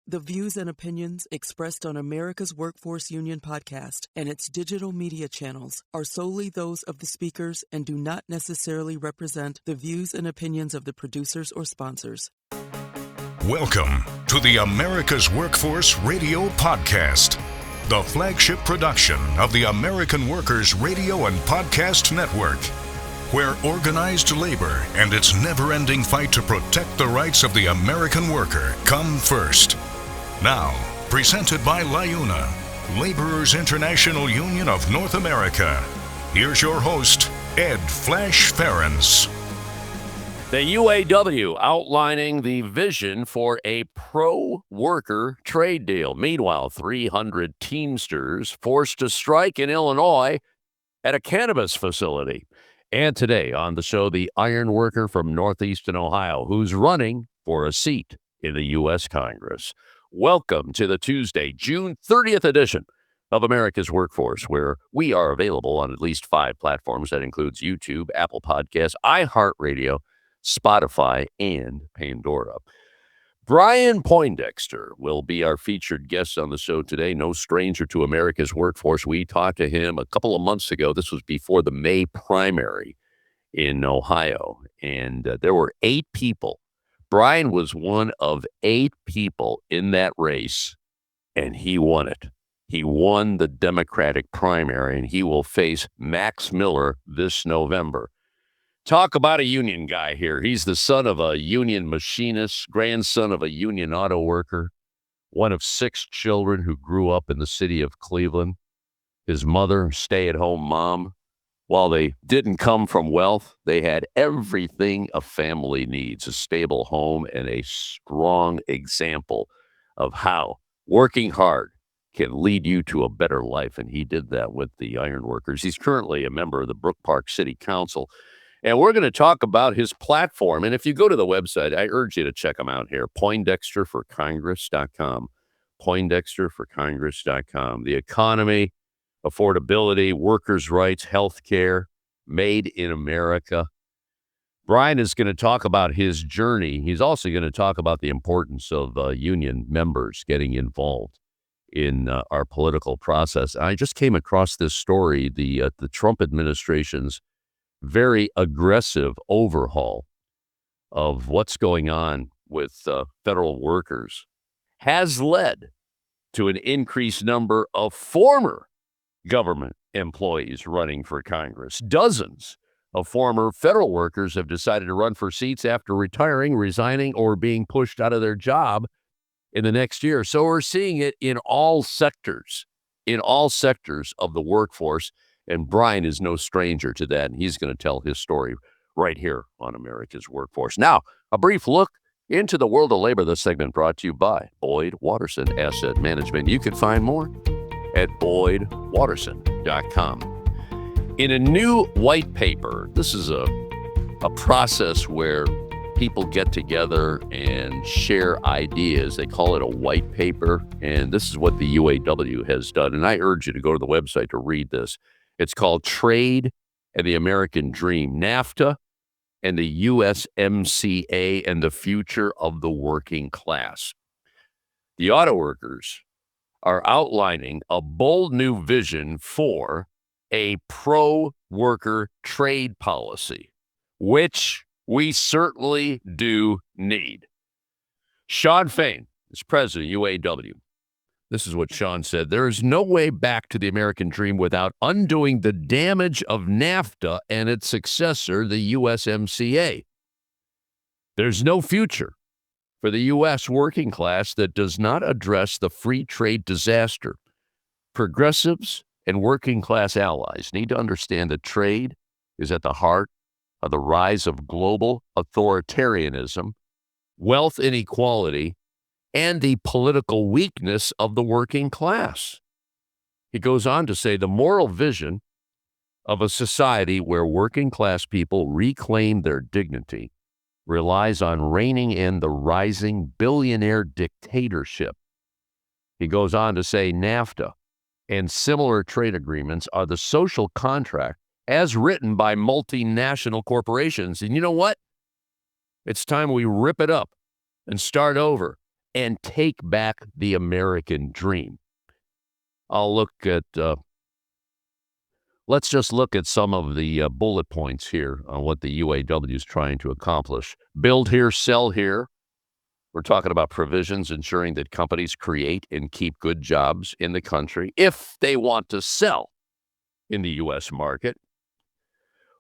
The views and opinions expressed on America's Workforce Union podcast and its digital media channels are solely those of the speakers and do not necessarily represent the views and opinions of the producers or sponsors. Welcome to the America's Workforce Radio Podcast, the flagship production of the American Workers Radio and Podcast Network, where organized labor and its never-ending fight to protect the rights of the American worker come first. Now, presented by LIUNA, Laborers International Union of North America. Here's your host, Ed Flash Ferentz. The UAW outlining the vision for a pro-worker trade deal. Meanwhile, 300 Teamsters forced to strike in Illinois at a cannabis facility. And today on the show, the Ironworker from Northeastern Ohio, who's running for a seat in the U.S. Congress. Welcome to the Tuesday, June 30th edition of America's Workforce, where we are available on at least 5 platforms. That includes YouTube, Apple Podcasts, iHeartRadio, Spotify, and Pandora. Brian Poindexter will be our featured guest on the show today. No stranger to America's Workforce. We talked to him a couple of months ago. This was before the May primary in Ohio, and there were 8 people. Brian was one of 8 people in that race, and he won it. He won the Democratic primary, and he will face Max Miller this November. Talk about a union guy here. He's the son of a union machinist, grandson of a union auto worker, one of 6 children who grew up in the city of Cleveland. His mother, stay-at-home mom. While they didn't come from wealth, they had everything a family needs, a stable home and a strong example of how working hard can lead you to a better life. And he did that with the Ironworkers. He's currently a member of the Brook Park City Council. And we're going to talk about his platform. And if you go to the website, I urge you to check him out here, Poindexterforcongress.com, Poindexterforcongress.com. The economy, affordability, workers' rights, health care, made in America. Brian is going to talk about his journey. He's also going to talk about the importance of union members getting involved in our political process. I just came across this story, the Trump administration's very aggressive overhaul of what's going on with federal workers has led to an increased number of former government employees running for Congress. Dozens of former federal workers have decided to run for seats after retiring, resigning, or being pushed out of their job in the next year. So we're seeing it in all sectors of the workforce. And Brian is no stranger to that, and he's going to tell his story right here on America's Workforce. Now, a brief look into the world of labor. This segment brought to you by Boyd Watterson Asset Management. You can find more at boydwatterson.com. In a new white paper, this is a process where people get together and share ideas. They call it a white paper, and this is what the UAW has done. And I urge you to go to the website to read this. It's called Trade and the American Dream, NAFTA and the USMCA and the Future of the Working Class. The auto workers are outlining a bold new vision for a pro-worker trade policy, which we certainly do need. Sean Fain is president of UAW. This is what Sean said. There is no way back to the American dream without undoing the damage of NAFTA and its successor, the USMCA. There's no future for the U.S. working class that does not address the free trade disaster. Progressives and working class allies need to understand that trade is at the heart of the rise of global authoritarianism, wealth inequality, and the political weakness of the working class. He goes on to say the moral vision of a society where working class people reclaim their dignity relies on reining in the rising billionaire dictatorship. He goes on to say NAFTA and similar trade agreements are the social contract as written by multinational corporations. And you know what? It's time we rip it up and start over and take back the American dream. Let's just look at some of the bullet points here on what the UAW is trying to accomplish. Build here, sell here. We're talking about provisions ensuring that companies create and keep good jobs in the country if they want to sell in the U.S. market.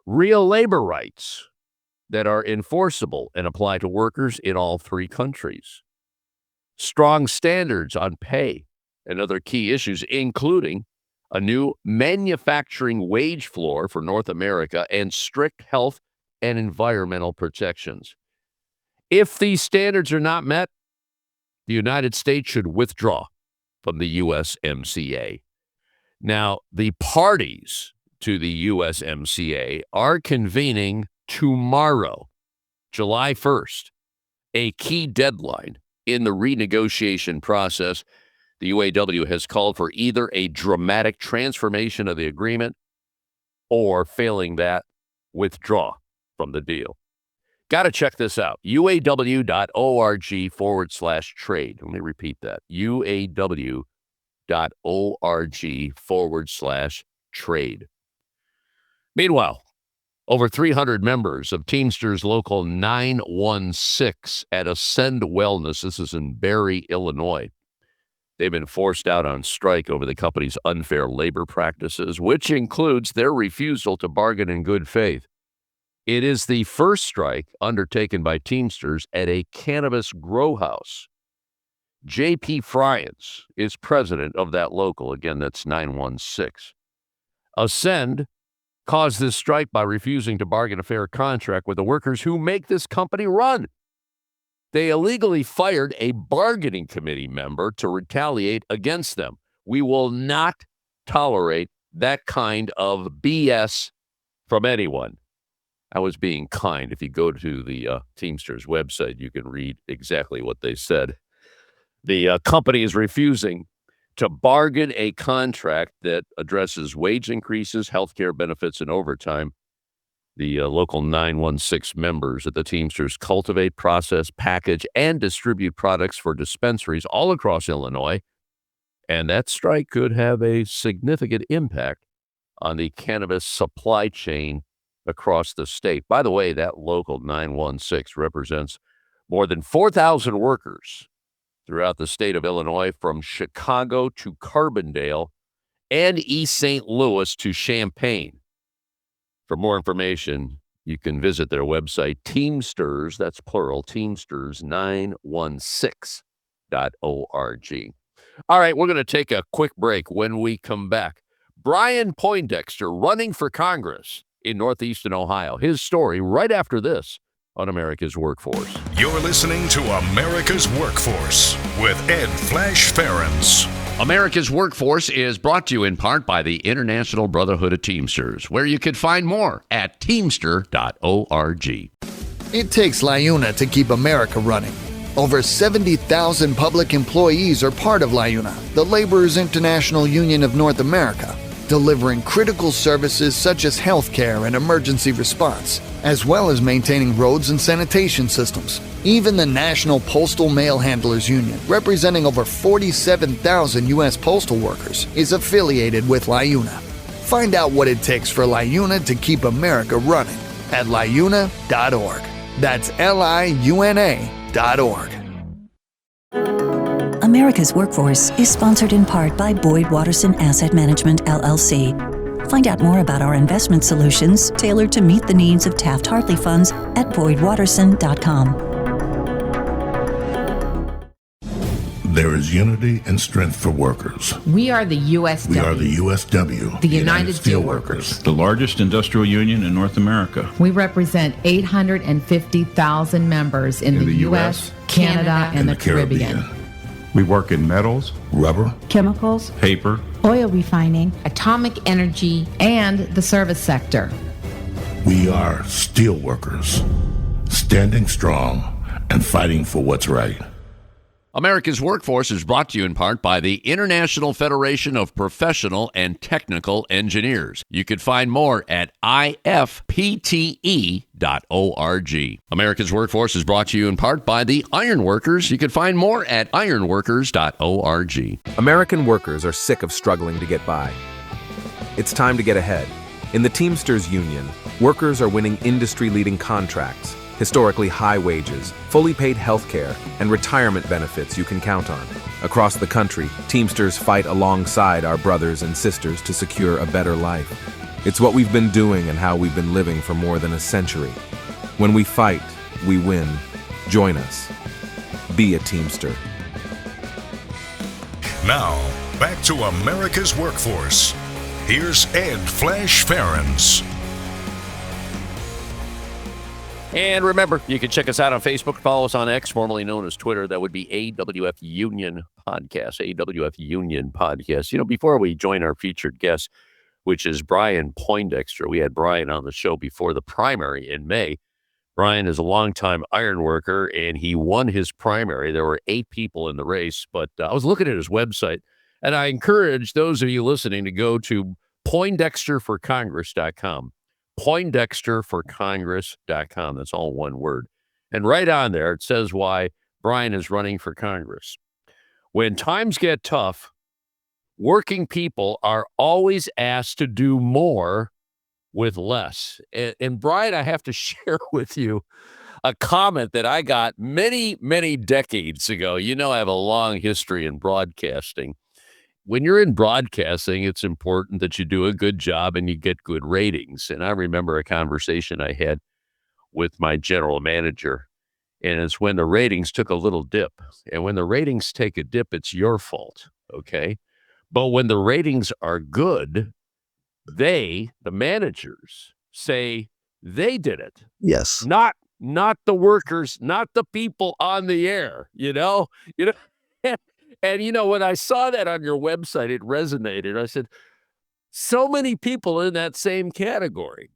Real labor rights that are enforceable and apply to workers in all three countries. Strong standards on pay and other key issues, including a new manufacturing wage floor for North America and strict health and environmental protections. If these standards are not met, the United States should withdraw from the USMCA. Now, the parties to the USMCA are convening tomorrow, July 1st, a key deadline in the renegotiation process. The UAW has called for either a dramatic transformation of the agreement or, failing that, withdraw from the deal. Got to check this out. UAW.org/trade. Let me repeat that. UAW.org/trade. Meanwhile, over 300 members of Teamsters Local 916 at Ascend Wellness, this is in Barry, Illinois. They've been forced out on strike over the company's unfair labor practices, which includes their refusal to bargain in good faith. It is the first strike undertaken by Teamsters at a cannabis grow house. J.P. Fryans is president of that local. Again, that's 916. Ascend caused this strike by refusing to bargain a fair contract with the workers who make this company run. They illegally fired a bargaining committee member to retaliate against them. We will not tolerate that kind of BS from anyone. I was being kind. If you go to the Teamsters website, you can read exactly what they said. The company is refusing to bargain a contract that addresses wage increases, health care benefits, and overtime. The local 916 members at the Teamsters cultivate, process, package, and distribute products for dispensaries all across Illinois. And that strike could have a significant impact on the cannabis supply chain across the state. By the way, that local 916 represents more than 4,000 workers throughout the state of Illinois, from Chicago to Carbondale and East St. Louis to Champaign. For more information, you can visit their website, Teamsters, that's plural, Teamsters916.org. All right, we're going to take a quick break. When we come back, Brian Poindexter running for Congress in Northeastern Ohio. His story right after this on America's Workforce. You're listening to America's Workforce with Ed Flash Ferens. America's Workforce is brought to you in part by the International Brotherhood of Teamsters, where you can find more at teamster.org. It takes LIUNA to keep America running. Over 70,000 public employees are part of LIUNA, the Laborers International Union of North America, delivering critical services such as healthcare and emergency response, as well as maintaining roads and sanitation systems. Even the National Postal Mail Handlers Union, representing over 47,000 U.S. postal workers, is affiliated with LIUNA. Find out what it takes for LIUNA to keep America running at liuna.org. That's liuna.org. America's Workforce is sponsored in part by Boyd Watterson Asset Management, LLC. Find out more about our investment solutions tailored to meet the needs of Taft-Hartley funds at boydwatterson.com. There is unity and strength for workers. We are the USW. We are the USW. The United Steelworkers. The largest industrial union in North America. We represent 850,000 members in the U.S., Canada, and the Caribbean. We work in metals, rubber, chemicals, paper, oil refining, atomic energy, and the service sector. We are steelworkers, standing strong and fighting for what's right. America's Workforce is brought to you in part by the International Federation of Professional and Technical Engineers. You can find more at ifpte.org. America's Workforce is brought to you in part by the Ironworkers. You can find more at ironworkers.org. American workers are sick of struggling to get by. It's time to get ahead. In the Teamsters Union, workers are winning industry-leading contracts, historically high wages, fully paid health care, and retirement benefits you can count on. Across the country, Teamsters fight alongside our brothers and sisters to secure a better life. It's what we've been doing and how we've been living for more than a century. When we fight, we win. Join us. Be a Teamster. Now, back to America's Workforce. Here's Ed Flash Ferens. And remember, you can check us out on Facebook. Follow us on X, formerly known as Twitter. That would be AWF Union Podcast. AWF Union Podcast. You know, before we join our featured guest, which is Brian Poindexter, we had Brian on the show before the primary in May. Brian is a longtime ironworker, and he won his primary. There were 8 people in the race, but I was looking at his website, and I encourage those of you listening to go to poindexterforcongress.com. poindexterforcongress.com. That's all one word. And right on there, it says why Brian is running for Congress. When times get tough, working people are always asked to do more with less. And Brian, I have to share with you a comment that I got many, many decades ago. You know, I have a long history in broadcasting. When you're in broadcasting, it's important that you do a good job and you get good ratings. And I remember a conversation I had with my general manager, and it's when the ratings took a little dip. And when the ratings take a dip, it's your fault, okay? But when the ratings are good, the managers, say they did it. Yes. Not the workers, not the people on the air, you know? And, you know, when I saw that on your website, it resonated. I said, so many people in that same category.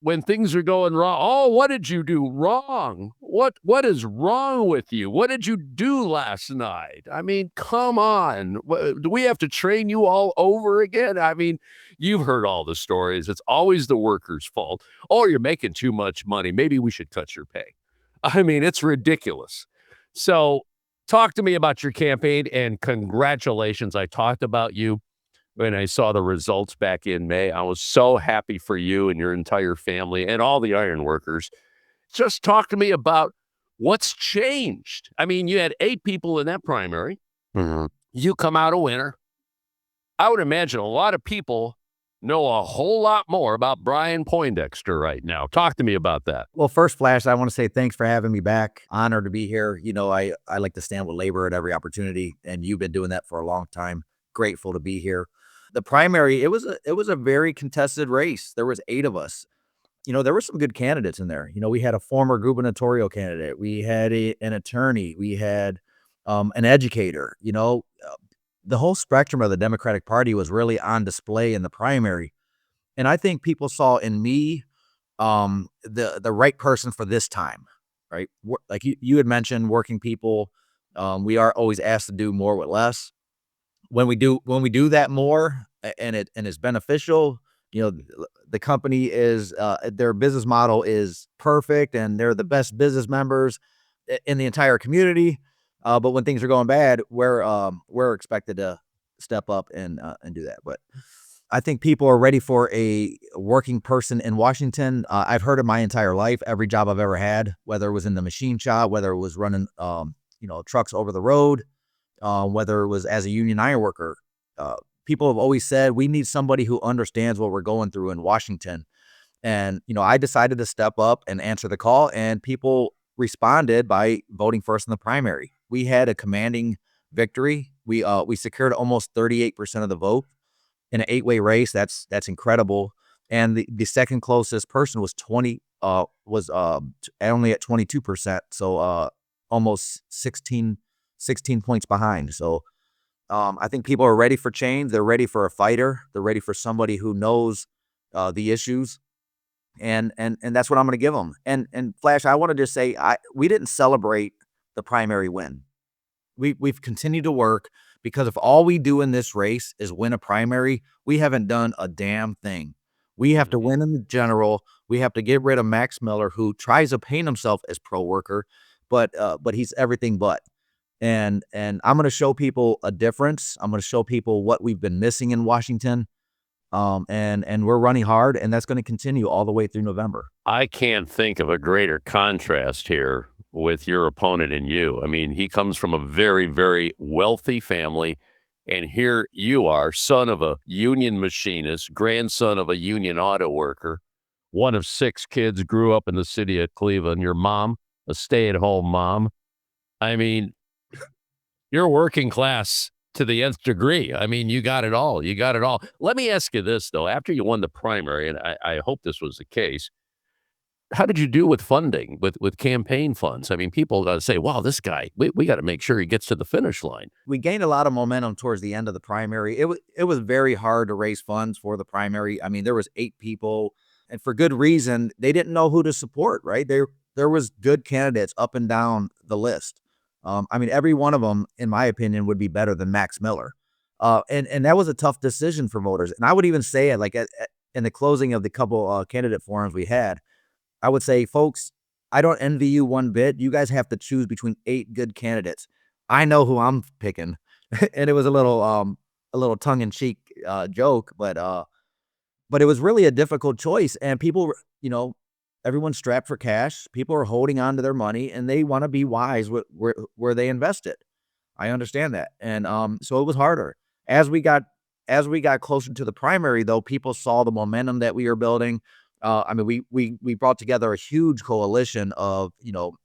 When things are going wrong, oh, what did you do wrong? What is wrong with you? What did you do last night? I mean, come on. Do we have to train you all over again? I mean, you've heard all the stories. It's always the worker's fault. Oh, you're making too much money. Maybe we should cut your pay. I mean, it's ridiculous. So talk to me about your campaign, and congratulations. I talked about you when I saw the results back in May. I was so happy for you and your entire family and all the ironworkers. Just talk to me about what's changed. I mean, you had 8 people in that primary. Mm-hmm. You come out a winner. I would imagine a lot of people know a whole lot more about Brian Poindexter right now. Talk to me about that. Well, first, Flash, I want to say thanks for having me back. Honored to be here. You know, I like to stand with labor at every opportunity, and you've been doing that for a long time. Grateful to be here. The primary, it was a very contested race. There was 8 of us. You know, there were some good candidates in there. You know, we had a former gubernatorial candidate. We had an attorney. We had an educator. You know, the whole spectrum of the Democratic Party was really on display in the primary. And I think people saw in me the right person for this time, right? Like you had mentioned, working people, we are always asked to do more with less. When we do that more and it's beneficial, you know, the company is their business model is perfect and they're the best business members in the entire community. But when things are going bad, we're expected to step up and do that. But I think people are ready for a working person in Washington. I've heard it my entire life, every job I've ever had, whether it was in the machine shop, whether it was running, trucks over the road, whether it was as a union ironworker. People have always said we need somebody who understands what we're going through in Washington. And, you know, I decided to step up and answer the call, and people responded by voting for us in the primary. We had a commanding victory. We secured almost 38% of the vote in an 8-way race. That's incredible. And the second closest person was only at 22%. So almost 16 points behind. So I think people are ready for change. They're ready for a fighter. They're ready for somebody who knows the issues. And that's what I'm going to give them. And Flash, I want to just say, we didn't celebrate the primary win. we've continued to work, because if all we do in this race is win a primary, we haven't done a damn thing. We have to win in the general. We have to get rid of Max Miller, who tries to paint himself as pro-worker, but he's everything but. And I'm going to show people a difference. I'm going to show people what we've been missing in Washington. And we're running hard, and that's going to continue all the way through November. I can't think of a greater contrast here with your opponent and you. I mean, he comes from a very, very wealthy family, and here you are, son of a union machinist, grandson of a union auto worker, one of 6 kids, grew up in the city of Cleveland. Your mom, a stay-at-home mom. I mean, you're working class to the nth degree. I mean, you got it all. You got it all. Let me ask you this, though. After you won the primary, and I hope this was the case, how did you do with funding, with campaign funds? I mean, people say, wow, this guy, we got to make sure he gets to the finish line. We gained a lot of momentum towards the end of the primary. It was very hard to raise funds for the primary. I mean, there was 8 people, and for good reason. They didn't know who to support, right? There was good candidates up and down the list. I mean, every one of them, in my opinion, would be better than Max Miller. And that was a tough decision for voters. And I would even say it, like in the closing of the couple candidate forums we had, I would say, folks, I don't envy you one bit. You guys have to choose between 8 good candidates. I know who I'm picking. And it was a little tongue-in-cheek joke, but it was really a difficult choice. And people, everyone's strapped for cash. People are holding on to their money, and they want to be wise where they invest it. I understand that. And so it was harder. As we got closer to the primary, though, people saw the momentum that we were building. I mean, we brought together a huge coalition of,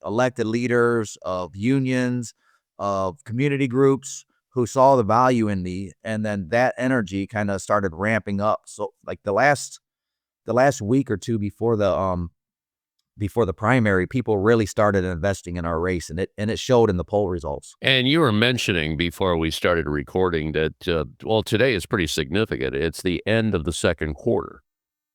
elected leaders, of unions, of community groups who saw the value in me. And then that energy kind of started ramping up. So like the last week or two before the primary, people really started investing in our race, and it showed in the poll results. And you were mentioning before we started recording that, today is pretty significant. It's the end of the second quarter.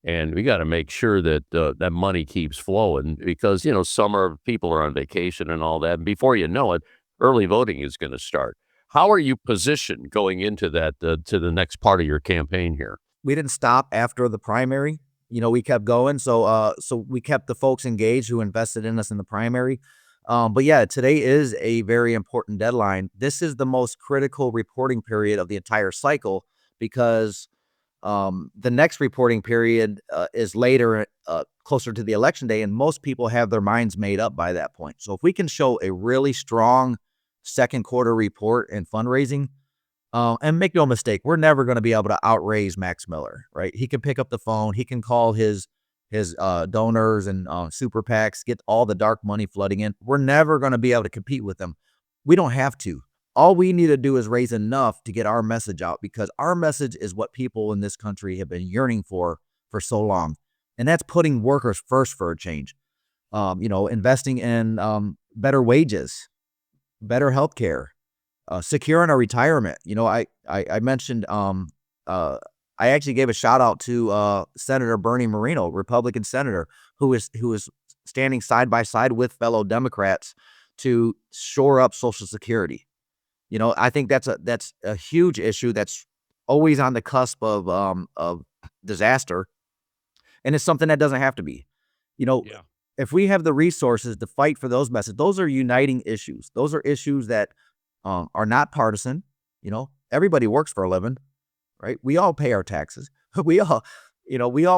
And we got to make sure that that money keeps flowing, because, summer people are on vacation and all that. And before you know it, early voting is going to start. How are you positioned going into that, to the next part of your campaign here? We didn't stop after the primary. We kept going. So we kept the folks engaged who invested in us in the primary. But yeah, today is a very important deadline. This is the most critical reporting period of the entire cycle, because the next reporting period is later, closer to the election day, and most people have their minds made up by that point. So if we can show a really strong second quarter report in fundraising, and make no mistake, we're never going to be able to outraise Max Miller, right? He can pick up the phone, he can call his donors and super PACs, get all the dark money flooding in. We're never going to be able to compete with them. We don't have to. All we need to do is raise enough to get our message out, because our message is what people in this country have been yearning for so long. And that's putting workers first for a change. Investing in better wages, better health care, securing our retirement. I mentioned, I actually gave a shout out to Senator Bernie Moreno, Republican senator, who is standing side by side with fellow Democrats to shore up Social Security. I think that's a huge issue that's always on the cusp of disaster, and it's something that doesn't have to be. If we have the resources to fight for those messages, those are uniting issues. Those are issues that are not partisan. Everybody works for a living, right? We all pay our taxes. We all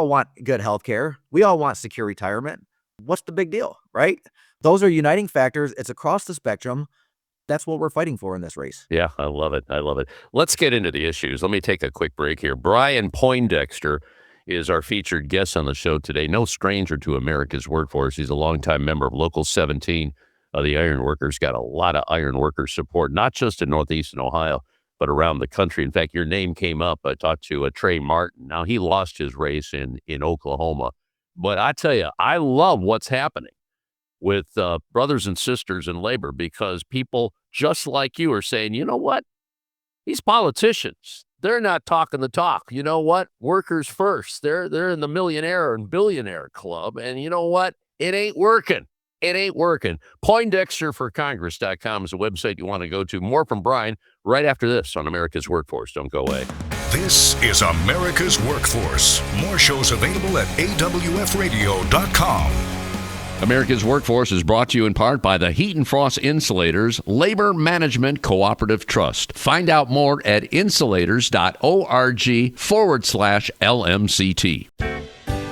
want good health care. We all want secure retirement. What's the big deal, right? Those are uniting factors. It's across the spectrum. That's what we're fighting for in this race. Yeah, I love it. I love it. Let's get into the issues. Let me take a quick break here. Brian Poindexter is our featured guest on the show today. No stranger to America's workforce. He's a longtime member of Local 17. The Ironworkers got a lot of ironworker support, not just in Northeastern Ohio, but around the country. In fact, your name came up. I talked to Trey Martin. Now, he lost his race in Oklahoma. But I tell you, I love what's happening with brothers and sisters in labor, because people just like you are saying, you know what? These politicians, they're not talking the talk. You know what? Workers first. They're in the millionaire and billionaire club. And you know what? It ain't working. It ain't working. Poindexterforcongress.com is a website you want to go to. More from Brian right after this on America's Workforce. Don't go away. This is America's Workforce. More shows available at awfradio.com. America's Workforce is brought to you in part by the Heat and Frost Insulators Labor Management Cooperative Trust. Find out more at insulators.org/LMCT.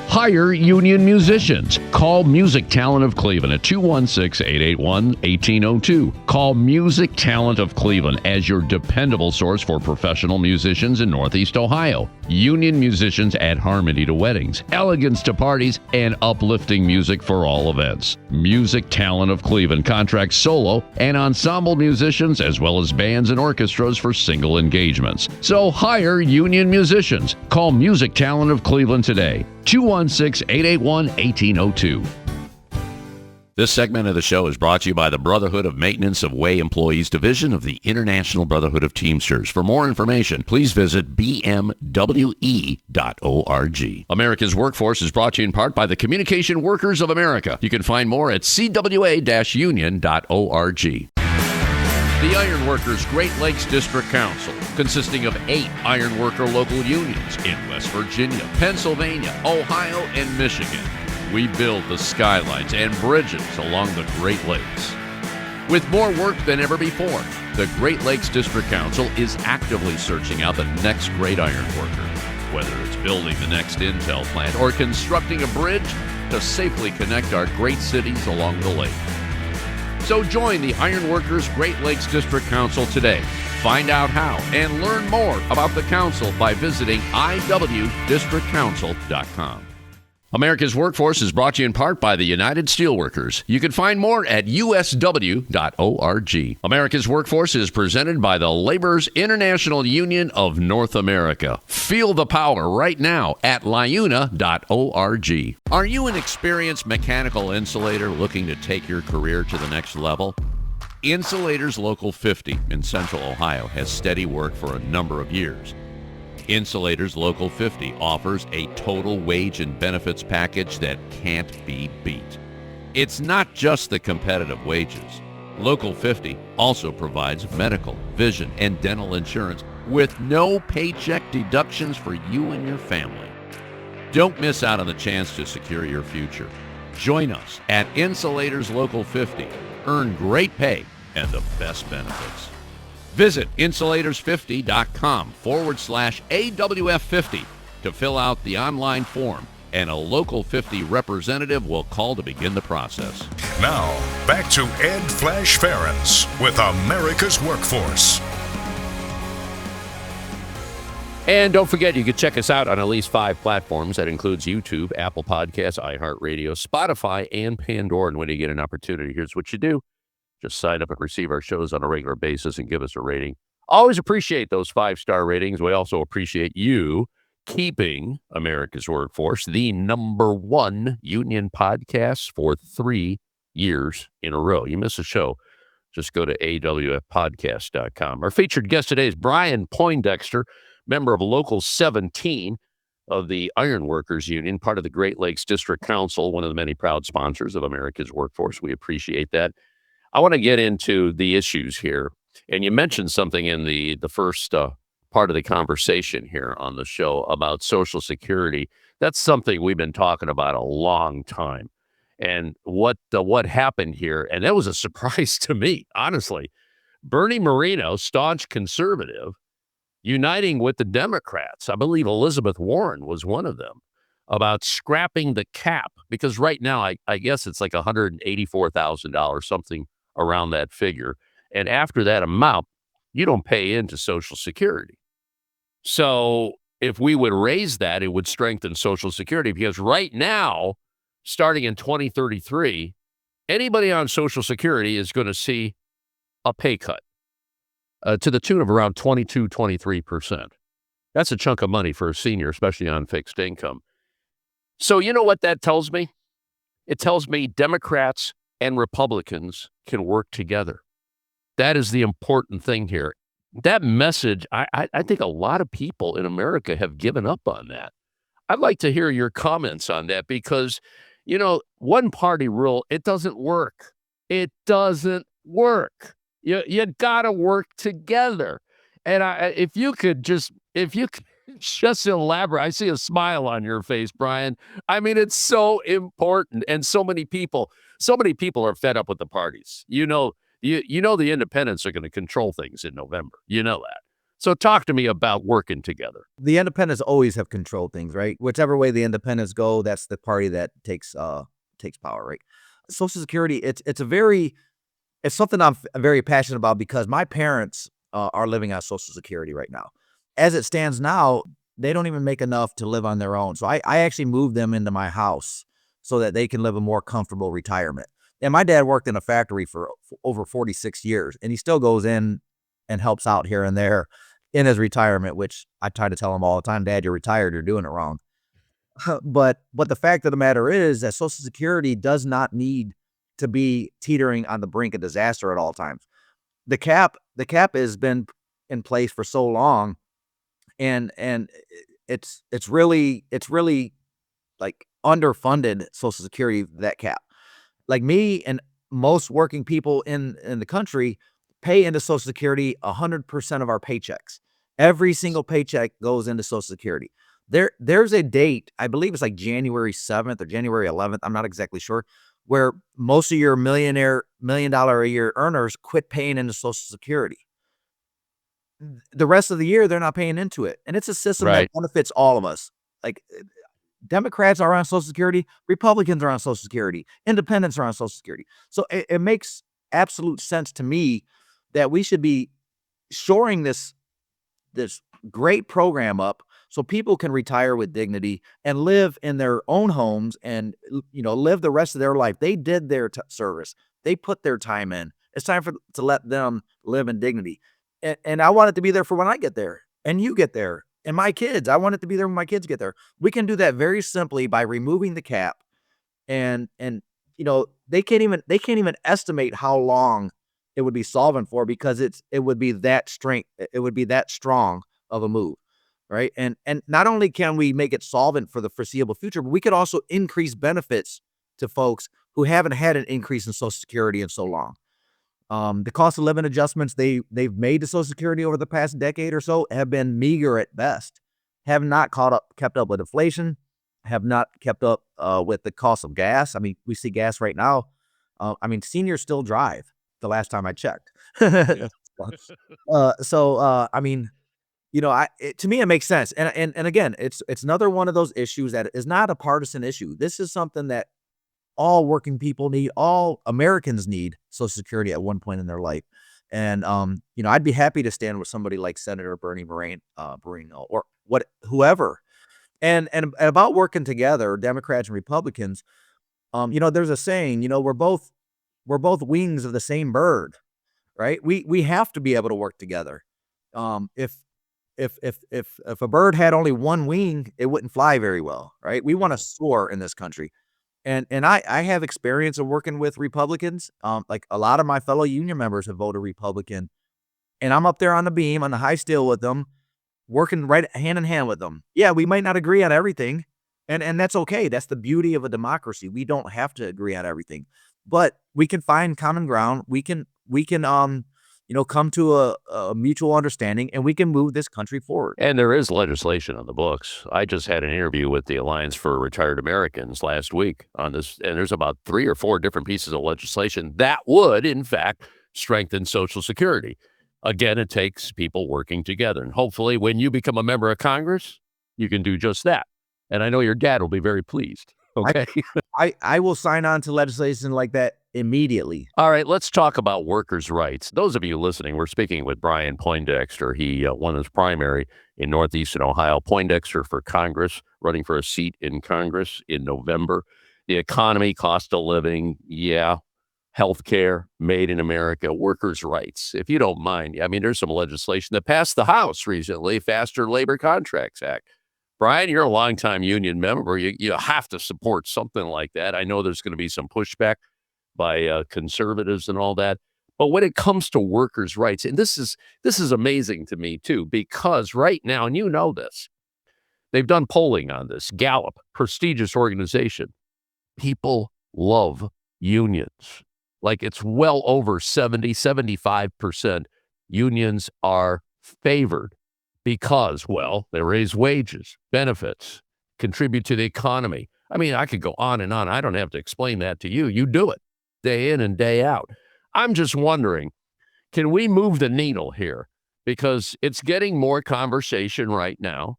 Hire union musicians. Call Music Talent of Cleveland at 216-881-1802. Call Music Talent of Cleveland as your dependable source for professional musicians in Northeast Ohio. Union musicians add harmony to weddings, elegance to parties, and uplifting music for all events. Music Talent of Cleveland contracts solo and ensemble musicians as well as bands and orchestras for single engagements. So hire union musicians. Call Music Talent of Cleveland today. 216-881-1802. This segment of the show is brought to you by the Brotherhood of Maintenance of Way Employees Division of the International Brotherhood of Teamsters. For more information, please visit bmwe.org. America's Workforce is brought to you in part by the Communication Workers of America. You can find more at cwa-union.org. The Ironworkers Great Lakes District Council, consisting of 8 ironworker local unions in West Virginia, Pennsylvania, Ohio, and Michigan. We build the skylines and bridges along the Great Lakes. With more work than ever before, the Great Lakes District Council is actively searching out the next great ironworker, whether it's building the next Intel plant or constructing a bridge to safely connect our great cities along the lake. So join the Ironworkers Great Lakes District Council today. Find out how and learn more about the council by visiting iwdistrictcouncil.com. America's Workforce is brought to you in part by the United Steelworkers. You can find more at usw.org. America's Workforce is presented by the Laborers International Union of North America. Feel the power right now at liuna.org. Are you an experienced mechanical insulator looking to take your career to the next level? Insulators Local 50 in Central Ohio has steady work for a number of years. Insulators Local 50 offers a total wage and benefits package that can't be beat. It's not just the competitive wages. Local 50 also provides medical, vision, and dental insurance with no paycheck deductions for you and your family. Don't miss out on the chance to secure your future. Join us at Insulators Local 50. Earn great pay and the best benefits. Visit insulators50.com/AWF50 to fill out the online form, and a Local 50 representative will call to begin the process. Now, back to Ed Flash Ferens with America's Workforce. And don't forget, you can check us out on at least 5 platforms. That includes YouTube, Apple Podcasts, iHeartRadio, Spotify, and Pandora. And when you get an opportunity, here's what you do. Just sign up and receive our shows on a regular basis and give us a rating. Always appreciate those 5-star ratings. We also appreciate you keeping America's Workforce the #1 union podcast for 3 years in a row. You miss a show, just go to awfpodcast.com. Our featured guest today is Brian Poindexter, member of Local 17 of the Ironworkers Union, part of the Great Lakes District Council, one of the many proud sponsors of America's Workforce. We appreciate that. I want to get into the issues here. And you mentioned something in the first part of the conversation here on the show about Social Security. That's something we've been talking about a long time. And what happened here, and that was a surprise to me, honestly. Bernie Moreno, staunch conservative, uniting with the Democrats. I believe Elizabeth Warren was one of them, about scrapping the cap, because right now I guess it's like $184,000, something around that figure. And after that amount, you don't pay into Social Security. So if we would raise that, it would strengthen Social Security, because right now, starting in 2033, anybody on Social Security is going to see a pay cut to the tune of around 22-23%. That's a chunk of money for a senior, especially on fixed income. So you know what that tells me? It tells me Democrats and Republicans can work together. That is the important thing here. That message, I think a lot of people in America have given up on that. I'd like to hear your comments on that, because, one party rule, it doesn't work. It doesn't work. You got to work together. And if you could just elaborate, I see a smile on your face, Brian. I mean, it's so important. And so many people are fed up with the parties. The independents are going to control things in November. You know that. So talk to me about working together. The independents always have controlled things, right? Whichever way the independents go, that's the party that takes power, right? Social Security, it's something I'm very passionate about because my parents are living on Social Security right now. As it stands now, they don't even make enough to live on their own. So I actually moved them into my house so that they can live a more comfortable retirement. And my dad worked in a factory for over 46 years, and he still goes in and helps out here and there in his retirement, which I try to tell him all the time, Dad, you're retired, you're doing it wrong. But the fact of the matter is that Social Security does not need to be teetering on the brink of disaster at all times. The cap has been in place for so long, and it's really like underfunded Social Security, that cap. Like me and most working people in the country pay into Social Security 100% of our paychecks. Every single paycheck goes into Social Security. There's a date, I believe it's like January 7th or January 11th, I'm not exactly sure, where most of your $1 million a year earners quit paying into Social Security. The rest of the year, they're not paying into it. And it's a system that benefits all of us. Like Democrats are on Social Security, Republicans are on Social Security, independents are on Social Security. So it makes absolute sense to me that we should be shoring this great program up so people can retire with dignity and live in their own homes and live the rest of their life. They did their service. They put their time in. It's time to let them live in dignity. And I want it to be there for when I get there and you get there and my kids. I want it to be there when my kids get there. We can do that very simply by removing the cap, and they can't even estimate how long it would be solvent for, because it would be that strong of a move, right? And not only can we make it solvent for the foreseeable future, but we could also increase benefits to folks who haven't had an increase in Social Security in so long. The cost of living adjustments they've made to Social Security over the past decade or so have been meager at best, have not kept up with inflation, have not kept up with the cost of gas. I mean, we see gas right now. Seniors still drive. The last time I checked. To me, it makes sense. And again, it's another one of those issues that is not a partisan issue. This is something that all working people need, all Americans need Social Security at one point in their life. And, I'd be happy to stand with somebody like Senator Bernie Moreno or whoever. And about working together, Democrats and Republicans, there's a saying, we're both wings of the same bird, right? We have to be able to work together. If a bird had only one wing, it wouldn't fly very well, right? We want to soar in this country. And I have experience of working with Republicans. Like a lot of my fellow union members have voted Republican, and I'm up there on the beam, on the high steel with them, working right hand in hand with them. Yeah, we might not agree on everything, and that's okay. That's the beauty of a democracy. We don't have to agree on everything, but we can find common ground. We can come to a mutual understanding, and we can move this country forward. And there is legislation on the books. I just had an interview with the Alliance for Retired Americans last week on this, and there's about 3 or 4 different pieces of legislation that would, in fact, strengthen Social Security. Again, it takes people working together. And hopefully when you become a member of Congress, you can do just that. And I know your dad will be very pleased. Okay. I will sign on to legislation like that immediately. All right, let's talk about workers' rights. Those of you listening, we're speaking with Brian Poindexter. He won his primary in Northeastern Ohio. Poindexter for Congress, running for a seat in Congress in November. The economy, cost of living, healthcare, made in America, workers' rights. If you don't mind, there's some legislation that passed the House recently, Faster Labor Contracts Act. Brian, you're a longtime union member. You have to support something like that. I know there's going to be some pushback by conservatives and all that. But when it comes to workers' rights, and this is amazing to me, too, because right now, and you know this, they've done polling on this. Gallup, prestigious organization. people love unions. Like it's well over 75% unions are favored because, well, they raise wages, benefits, contribute to the economy. I mean, I could go on and on. I don't have to explain that to you. You do it day in and day out. I'm just wondering, can we move the needle here? Because it's getting more conversation right now.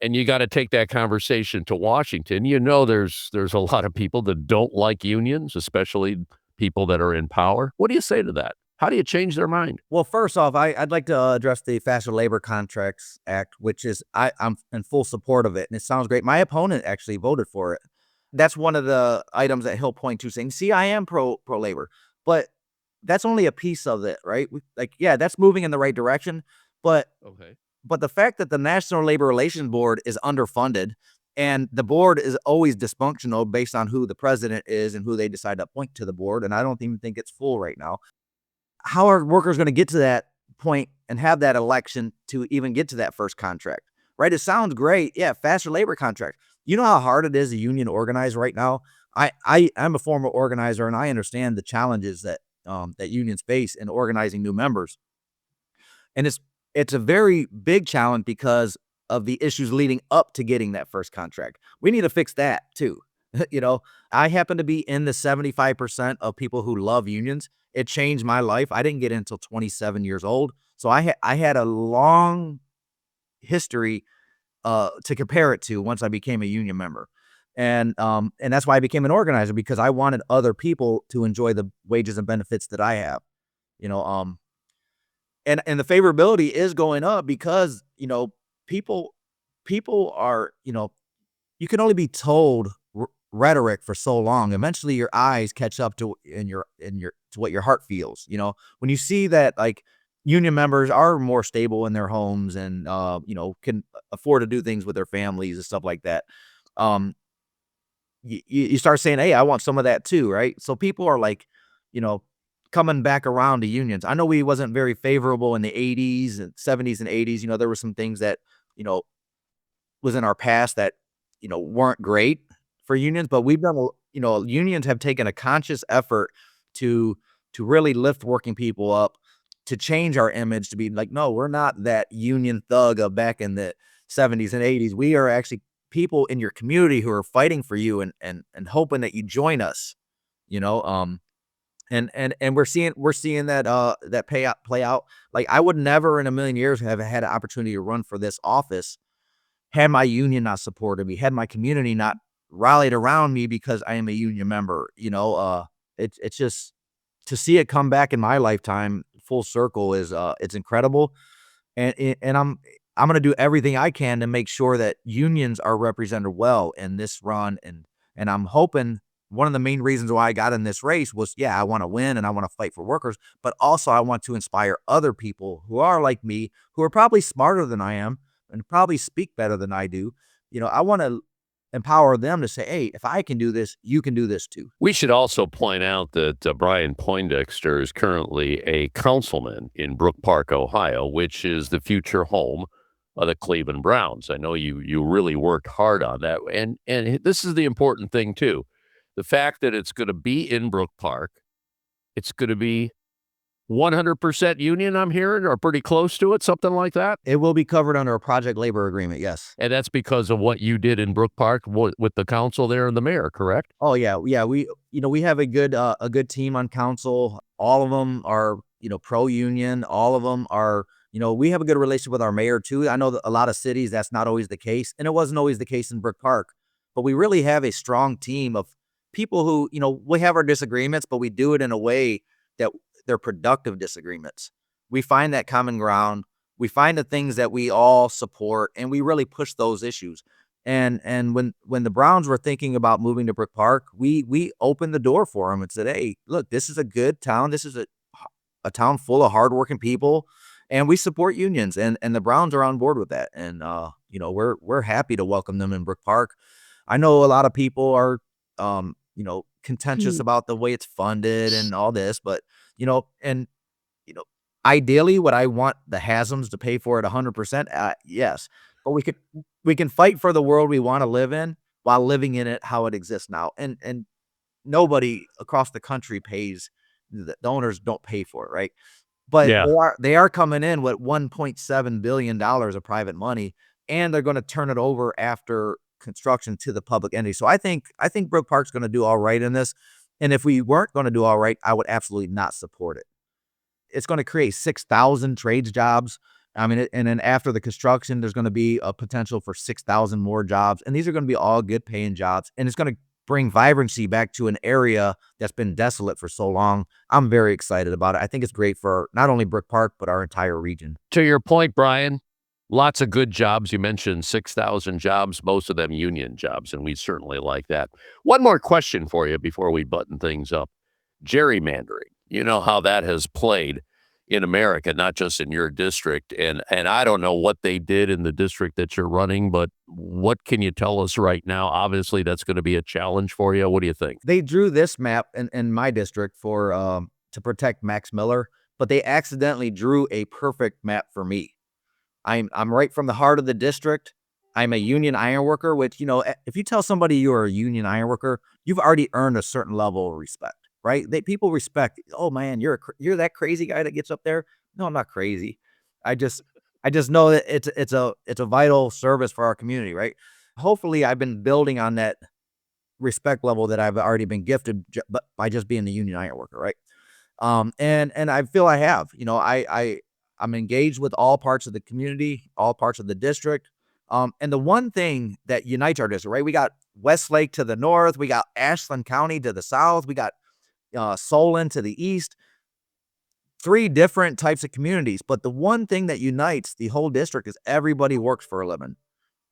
And you got to take that conversation to Washington. You know, there's a lot of people that don't like unions, especially people that are in power. What do you say to that? How do you change their mind? Well, first off, I'd like to address the Faster Labor Contracts Act, which is I'm in full support of it, and it sounds great. My opponent actually voted for it. That's one of the items that he'll point to, saying, "See, I am pro labor," but that's only a piece of it, right? Yeah, that's moving in the right direction, but okay. But the fact that the National Labor Relations Board is underfunded and the board is always dysfunctional based on who the president is and who they decide to appoint to the board, and I don't even think it's full right now. How are workers going to get to that point and have that election to even get to that first contract, right? It sounds great. Yeah, faster labor contract. You know how hard it is to union organize right now? I'm a former organizer, and I understand the challenges that that unions face in organizing new members. And it's a very big challenge because of the issues leading up to getting that first contract. We need to fix that too. You know, I happen to be in the 75% of people who love unions. It changed my life. I didn't get in until 27 years old. So I had a long history to compare it to once I became a union member. And that's why I became an organizer, because I wanted other people to enjoy the wages and benefits that I have. You know, and the favorability is going up because, you know, people are, you know, you can only be told rhetoric for so long. Eventually your eyes catch up to to what your heart feels. You know, when you see that, like, union members are more stable in their homes and you know, can afford to do things with their families and stuff like that, you start saying, hey, I want some of that too, right? So people are, like, you know, coming back around to unions. I know we wasn't very favorable in the 80s and 70s and 80s. You know, there were some things that, you know, was in our past that, you know, weren't great for unions, but we've done, you know, unions have taken a conscious effort to really lift working people up, to change our image, to be like, no, we're not that union thug of back in the 70s and 80s. We are actually people in your community who are fighting for you and hoping that you join us, you know. And we're seeing that play out. Like, I would never in a million years have had an opportunity to run for this office had my union not supported me, had my community not rallied around me because I am a union member. You know, it's just, to see it come back in my lifetime full circle is it's incredible. And I'm going to do everything I can to make sure that unions are represented well in this run. And I'm hoping, one of the main reasons why I got in this race was, yeah, I want to win and I want to fight for workers, but also I want to inspire other people who are like me, who are probably smarter than I am and probably speak better than I do. You know, I want to empower them to say, hey, if I can do this, you can do this too. We should also point out that Brian Poindexter is currently a councilman in Brook Park, Ohio, which is the future home of the Cleveland Browns. I know you really worked hard on that. And this is the important thing too. The fact that it's going to be in Brook Park, it's going to be 100% union, I'm hearing, or pretty close to it, something like that. It will be covered under a project labor agreement, yes. And that's because of what you did in Brook Park with the council there and the mayor, correct? Oh yeah, yeah. We have a good team on council. All of them are, you know, pro-union. All of them are, you know, we have a good relationship with our mayor too. I know that a lot of cities that's not always the case, and it wasn't always the case in Brook Park. But we really have a strong team of people who, you know, we have our disagreements, but we do it in a way that they're productive disagreements. We find that common ground. We find the things that we all support, and we really push those issues. And when the Browns were thinking about moving to Brook Park, we opened the door for them and said, hey, look, this is a good town. This is a town full of hardworking people, and we support unions, and the Browns are on board with that. And you know, we're happy to welcome them in Brook Park. I know a lot of people are you know, contentious about the way it's funded and all this, but, you know, and, you know, ideally, would I want the Hasms to pay for it 100%? Yes, but we can fight for the world we want to live in while living in it how it exists now. And nobody across the country pays. The owners don't pay for it, right? But Yeah. they are coming in with $1.7 billion of private money, and they're going to turn it over after construction to the public entity. So I think Brook Park's going to do all right in this. And if we weren't going to do all right, I would absolutely not support it. It's going to create 6,000 trades jobs. I mean, and then after the construction, there's going to be a potential for 6,000 more jobs. And these are going to be all good paying jobs. And it's going to bring vibrancy back to an area that's been desolate for so long. I'm very excited about it. I think it's great for not only Brook Park, but our entire region. To your point, Brian, lots of good jobs. You mentioned 6,000 jobs, most of them union jobs, and we certainly like that. One more question for you before we button things up. Gerrymandering, you know how that has played in America, not just in your district. And I don't know what they did in the district that you're running, but what can you tell us right now? Obviously, that's going to be a challenge for you. What do you think? They drew this map in my district for to protect Max Miller, but they accidentally drew a perfect map for me. I'm right from the heart of the district. I'm a union ironworker, which, you know, if you tell somebody you're a union ironworker, you've already earned a certain level of respect. Right? People respect, oh man, you're that crazy guy that gets up there. No, I'm not crazy. I just know that it's a vital service for our community, right? Hopefully I've been building on that respect level that I've already been gifted by just being the union ironworker, right? And I feel I have, you know, I'm engaged with all parts of the community, all parts of the district. And the one thing that unites our district, right? We got Westlake to the north, we got Ashland County to the south, we got Solon to the east, 3 different types of communities. But the one thing that unites the whole district is everybody works for a living.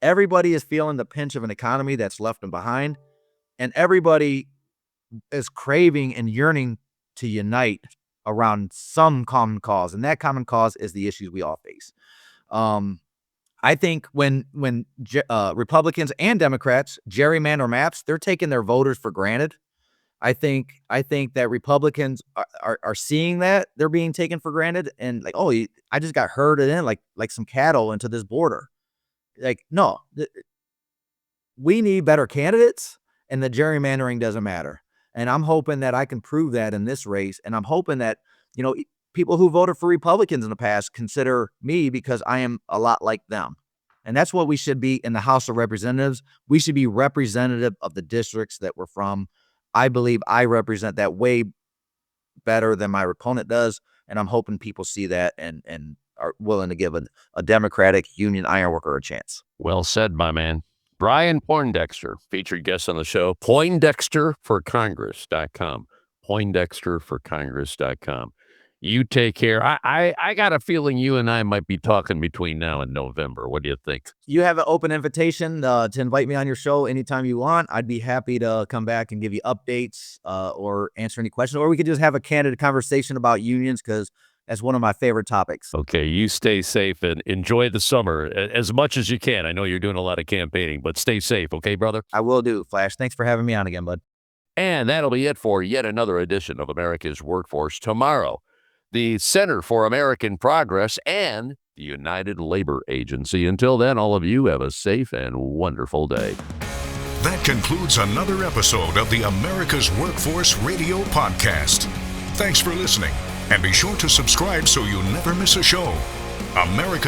Everybody is feeling the pinch of an economy that's left them behind. And everybody is craving and yearning to unite around some common cause. And that common cause is the issues we all face. I think when Republicans and Democrats gerrymander maps, they're taking their voters for granted. I think that Republicans are seeing that they're being taken for granted and like, oh, I just got herded in like some cattle into this border. Like, no, we need better candidates, and the gerrymandering doesn't matter. And I'm hoping that I can prove that in this race. And I'm hoping that, you know, people who voted for Republicans in the past consider me because I am a lot like them. And that's what we should be in the House of Representatives. We should be representative of the districts that we're from. I believe I represent that way better than my opponent does, and I'm hoping people see that and are willing to give a Democratic union ironworker a chance. Well said, my man. Brian Poindexter, featured guest on the show, PoindexterForCongress.com. PoindexterForCongress.com. You take care. I got a feeling you and I might be talking between now and November. What do you think? You have an open invitation to invite me on your show anytime you want. I'd be happy to come back and give you updates or answer any questions. Or we could just have a candid conversation about unions because that's one of my favorite topics. Okay, you stay safe and enjoy the summer as much as you can. I know you're doing a lot of campaigning, but stay safe, okay, brother? I will do, Flash. Thanks for having me on again, bud. And that'll be it for yet another edition of America's Workforce. Tomorrow, the Center for American Progress, and the United Labor Agency. Until then, all of you have a safe and wonderful day. That concludes another episode of the America's Workforce Radio Podcast. Thanks for listening, and be sure to subscribe so you never miss a show. America's